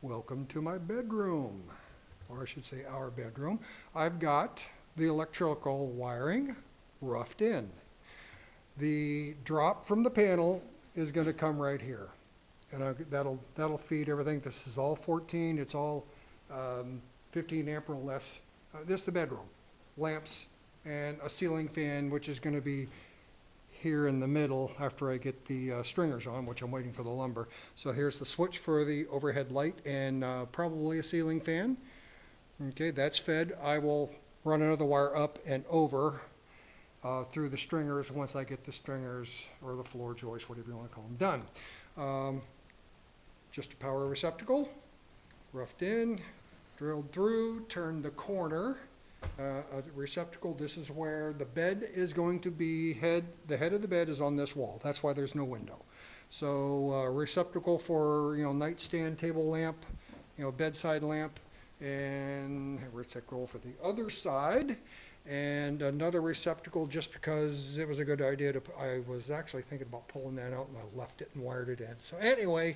Welcome to my bedroom, or I should say our bedroom. I've got the electrical wiring roughed in. The drop from the panel is going to come right here, and that'll feed everything. This is all 14. It's all 15 amp or less. This is the bedroom. Lamps and a ceiling fan, which is going to be here in the middle after I get the stringers on, which I'm waiting for the lumber. So here's the switch for the overhead light and probably a ceiling fan. Okay, that's fed. I will run another wire up and over through the stringers once I get the stringers or the floor joist, whatever you want to call them, done. Just a power receptacle, roughed in, drilled through, turned the corner. A receptacle. This is where the bed is going to be. The head of the bed is on this wall. That's why there's no window. So receptacle for nightstand table lamp, bedside lamp, and a receptacle for the other side, and another receptacle just because it was a good idea I was actually thinking about pulling that out and I left it and wired it in. So anyway,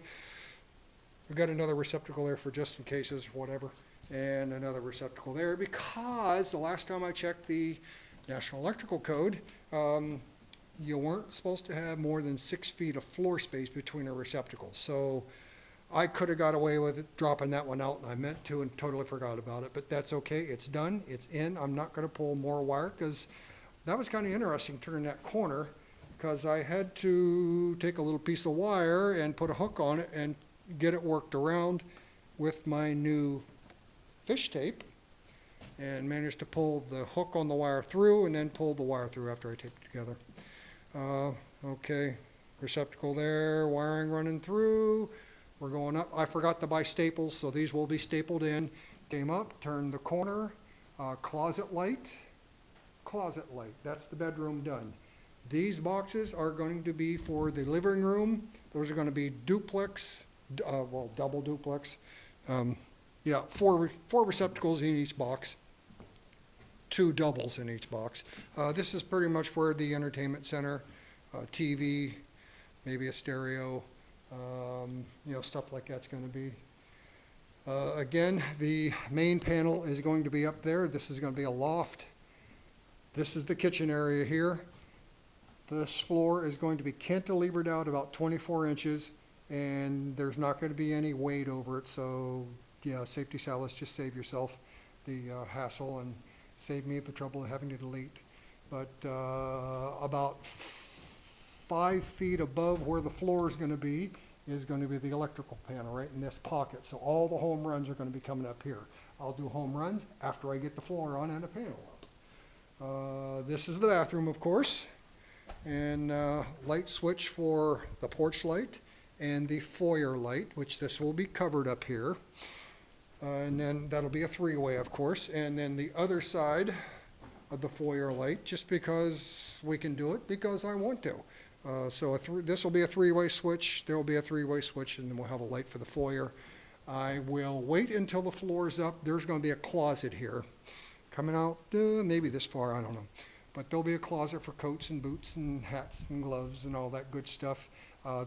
we've got another receptacle there for just in cases, whatever. And another receptacle there because the last time I checked the National Electrical Code, you weren't supposed to have more than 6 feet of floor space between a receptacle. So I could have got away with it, dropping that one out, and I meant to and totally forgot about it. But that's okay. It's done. It's in. I'm not going to pull more wire because that was kind of interesting turning that corner because I had to take a little piece of wire and put a hook on it and get it worked around with my new fish tape and managed to pull the hook on the wire through and then pull the wire through after I taped it together. Okay, receptacle there, wiring running through. We're going up. I forgot to buy staples, so these will be stapled in. Came up, turned the corner, closet light, that's the bedroom done. These boxes are going to be for the living room. Those are going to be duplex, double duplex. Yeah, four receptacles in each box, 2 doubles in each box. This is pretty much where the entertainment center, TV, maybe a stereo, stuff like that's going to be. Again, the main panel is going to be up there. This is going to be a loft. This is the kitchen area here. This floor is going to be cantilevered out about 24 inches, and there's not going to be any weight over it, so yeah, safety sallets, just save yourself the hassle and save me the trouble of having to delete. But about 5 feet above where the floor is going to be the electrical panel right in this pocket. So all the home runs are going to be coming up here. I'll do home runs after I get the floor on and the panel up. This is the bathroom, of course, and light switch for the porch light and the foyer light, which this will be covered up here. And then that'll be a 3-way, of course. And then the other side of the foyer light, just because we can do it, because I want to. So this will be a 3-way switch. There will be a 3-way switch, and then we'll have a light for the foyer. I will wait until the floor is up. There's going to be a closet here. Coming out maybe this far, I don't know. But there'll be a closet for coats and boots and hats and gloves and all that good stuff.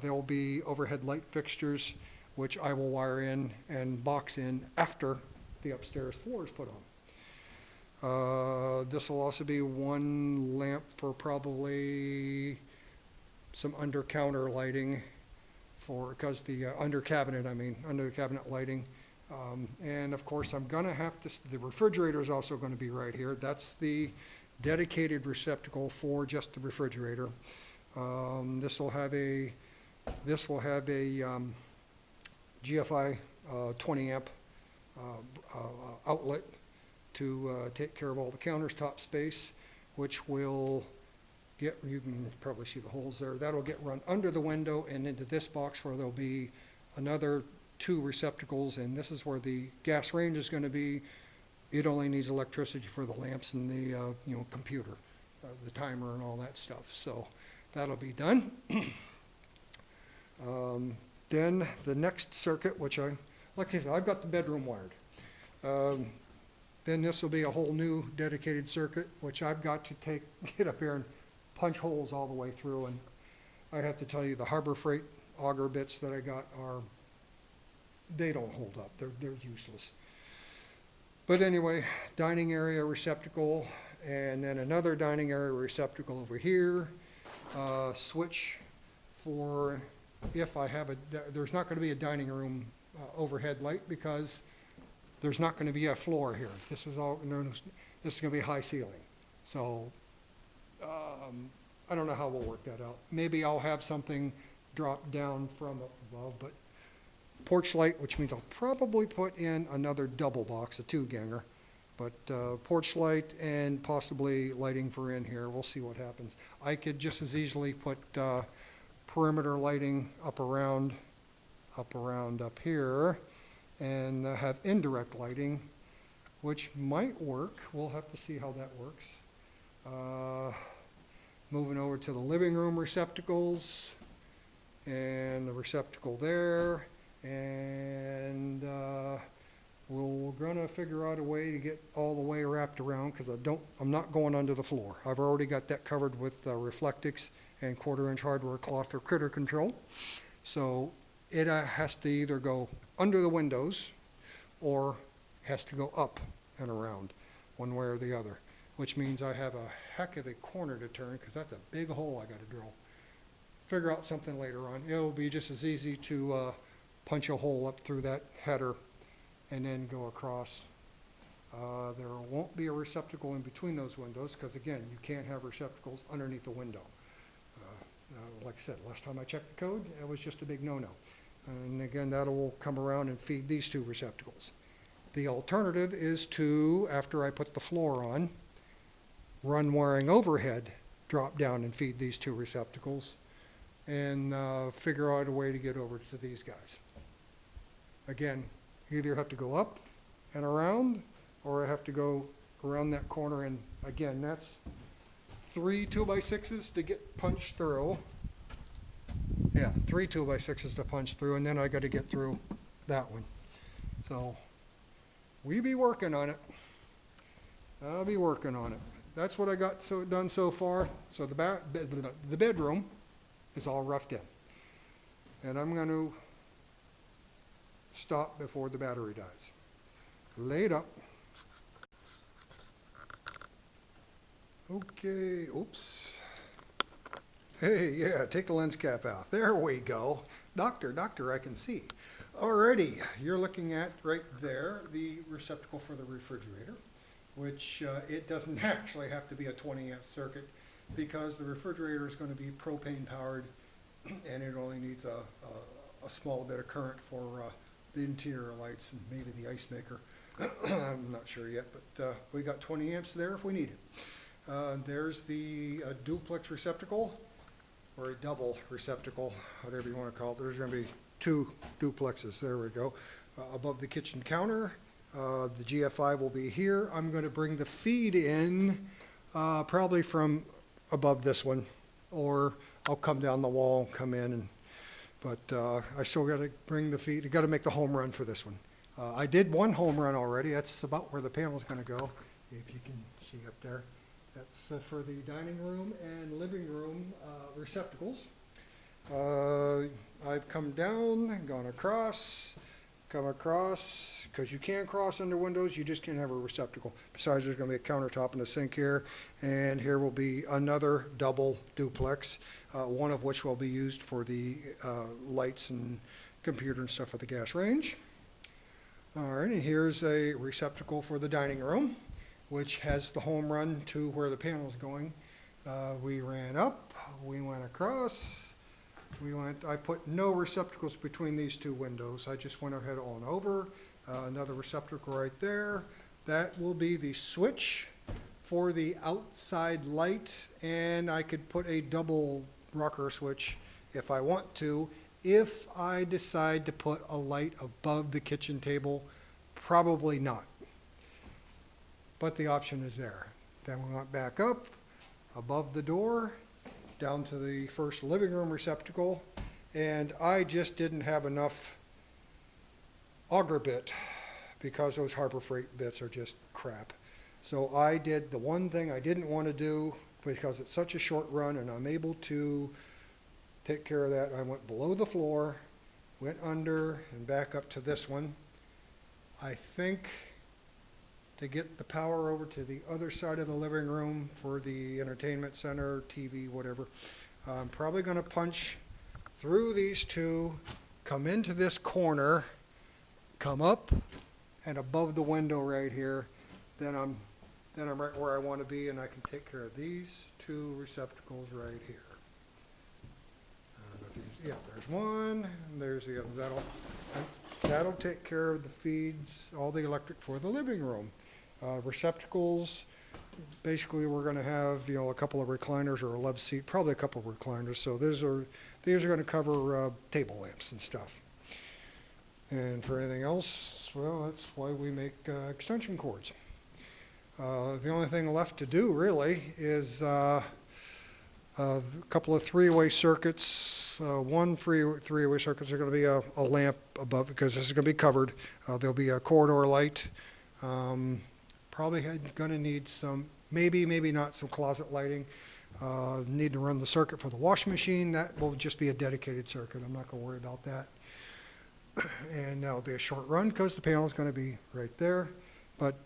There will be overhead light fixtures, which I will wire in and box in after the upstairs floor is put on. This will also be 1 lamp for probably some under counter lighting because the under the cabinet lighting. And of course I'm going to have the refrigerator is also going to be right here. That's the dedicated receptacle for just the refrigerator. This will have a GFI 20 amp outlet to take care of all the countertop space, which will you can probably see the holes there. That'll get run under the window and into this box where there'll be another 2 receptacles, and this is where the gas range is going to be. It only needs electricity for the lamps and the computer, the timer and all that stuff. So that'll be done. Then the next circuit, which like I said, I've got the bedroom wired. Then this will be a whole new dedicated circuit, which I've got to get up here and punch holes all the way through. And I have to tell you, the Harbor Freight auger bits that I got are they don't hold up. They're useless. But anyway, dining area receptacle, and then another dining area receptacle over here. Switch for if I have there's not going to be a dining room overhead light because there's not going to be a floor here. This is all, this is going to be high ceiling. So I don't know how we'll work that out. Maybe I'll have something drop down from above, but porch light, which means I'll probably put in another double box, a 2-ganger. But porch light and possibly lighting for in here. We'll see what happens. I could just as easily put perimeter lighting up here, and have indirect lighting, which might work. We'll have to see how that works. Moving over to the living room receptacles, and the receptacle there, and we're gonna figure out a way to get all the way wrapped around because I'm not going under the floor. I've already got that covered with Reflectix and 1/4-inch hardware cloth for critter control. So it has to either go under the windows or has to go up and around, one way or the other, which means I have a heck of a corner to turn because that's a big hole I got to drill. Figure out something later on. It'll be just as easy to punch a hole up through that header and then go across. There won't be a receptacle in between those windows because, again, you can't have receptacles underneath the window. Like I said, last time I checked the code, it was just a big no-no. And again, that will come around and feed these 2 receptacles. The alternative is to, after I put the floor on, run wiring overhead, drop down and feed these 2 receptacles, and figure out a way to get over to these guys. Again, you either have to go up and around, or I have to go around that corner, and again, that's 3 2x6s to get punched through. Yeah, 3 2x6s to punch through, and then I got to get through that one. So we be working on it. I'll be working on it. That's what I got done so far. So the bedroom is all roughed in, and I'm going to stop before the battery dies. Laid up. Okay, oops. Hey, yeah, take the lens cap out. There we go. Doctor, I can see. Alrighty, you're looking at right there the receptacle for the refrigerator, which it doesn't actually have to be a 20-amp circuit because the refrigerator is going to be propane powered and it only needs a small bit of current for the interior lights and maybe the ice maker. I'm not sure yet, but we got 20 amps there if we need it. There's the duplex receptacle, or a double receptacle, whatever you want to call it. There's going to be 2 duplexes. There we go. Above the kitchen counter. The GFI will be here. I'm going to bring the feed in probably from above this one, or I'll come down the wall and come in. But I still got to bring the feed. I got to make the home run for this one. I did one home run already. That's about where the panel is going to go, if you can see up there. That's for the dining room and living room receptacles. I've come down and gone across, because you can't cross under windows, you just can't have a receptacle. Besides, there's going to be a countertop and a sink here, and here will be another double duplex, one of which will be used for the lights and computer and stuff for the gas range. All right, and here's a receptacle for the dining room, which has the home run to where the panel is going. We ran up, we went across, I put no receptacles between these 2 windows. I just went ahead on over. Another receptacle right there. That will be the switch for the outside light, and I could put a double rocker switch if I want to. If I decide to put a light above the kitchen table, probably not. But the option is there. Then we went back up, above the door, down to the first living room receptacle, and I just didn't have enough auger bit because those Harbor Freight bits are just crap. So I did the one thing I didn't want to do because it's such a short run and I'm able to take care of that. I went below the floor went under and back up to this one. I think to get the power over to the other side of the living room for the entertainment center, TV, whatever, I'm probably going to punch through these two, come into this corner, come up and above the window right here. Then I'm right where I want to be, and I can take care of these two receptacles right here. Yeah, there's one, and there's the other. That'll take care of the feeds, all the electric for the living room. Receptacles, basically we're going to have, a couple of recliners or a love seat, probably a couple of recliners. So these are going to cover table lamps and stuff. And for anything else, well, that's why we make extension cords. The only thing left to do really is a couple of three-way circuits. One three-way circuits are going to be a lamp above, because this is going to be covered. There'll be a corridor light. Probably going to need some, maybe not some closet lighting. Need to run the circuit for the washing machine. That will just be a dedicated circuit. I'm not going to worry about that. And that'll be a short run because the panel is going to be right there. But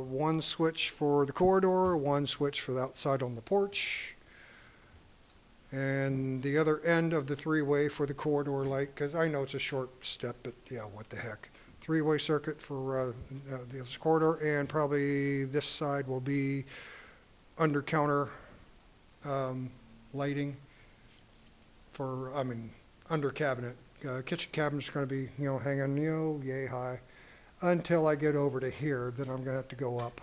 one switch for the corridor, one switch for the outside on the porch, and the other end of the three-way for the corridor light, because I know it's a short step, but yeah, what the heck. Three-way circuit for this corridor, and probably this side will be under counter lighting for, under cabinet. Kitchen cabinet's going to be, hanging, yay high. Until I get over to here, then I'm going to have to go up.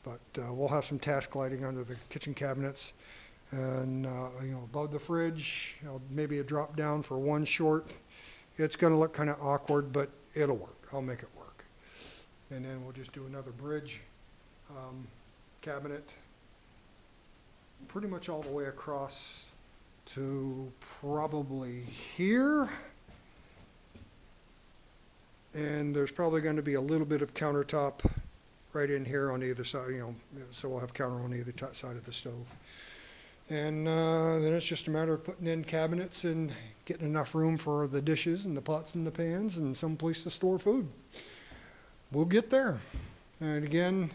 But we'll have some task lighting under the kitchen cabinets. And, above the fridge, maybe a drop down for one short. It's going to look kind of awkward, but it'll work. I'll make it work. And then we'll just do another bridge cabinet pretty much all the way across to probably here. And there's probably going to be a little bit of countertop right in here on either side, so we'll have counter on either side of the stove. And then it's just a matter of putting in cabinets and getting enough room for the dishes and the pots and the pans and some place to store food. We'll get there. And again,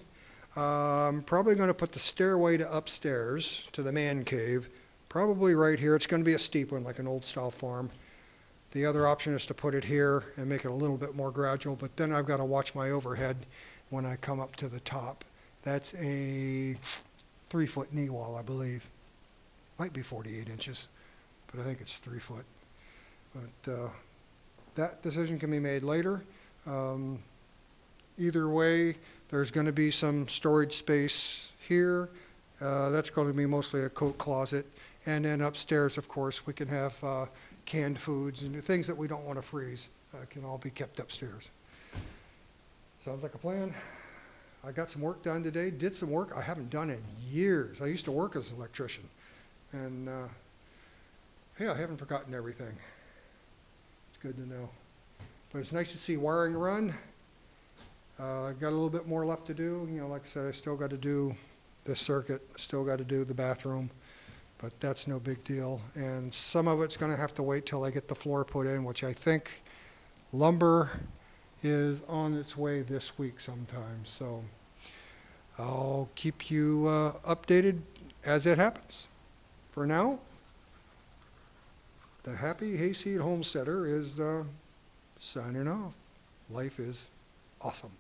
I'm probably going to put the stairway to upstairs to the man cave, probably right here. It's going to be a steep one, like an old style farm. The other option is to put it here and make it a little bit more gradual, but then I've got to watch my overhead when I come up to the top. That's a 3-foot knee wall, I believe. Might be 48 inches, but I think it's 3 foot. But that decision can be made later. Either way, there's going to be some storage space here. That's going to be mostly a coat closet. And then upstairs, of course, we can have canned foods and things that we don't want to freeze can all be kept upstairs. Sounds like a plan. I got some work done today. Did some work I haven't done in years. I used to work as an electrician. And, hey, I haven't forgotten everything. It's good to know. But it's nice to see wiring run. I've got a little bit more left to do. Like I said, I still got to do this circuit. Still got to do the bathroom. But that's no big deal. And some of it's going to have to wait till I get the floor put in, which I think lumber is on its way this week sometime. So I'll keep you updated as it happens. For now, the happy hayseed homesteader is signing off. Life is awesome.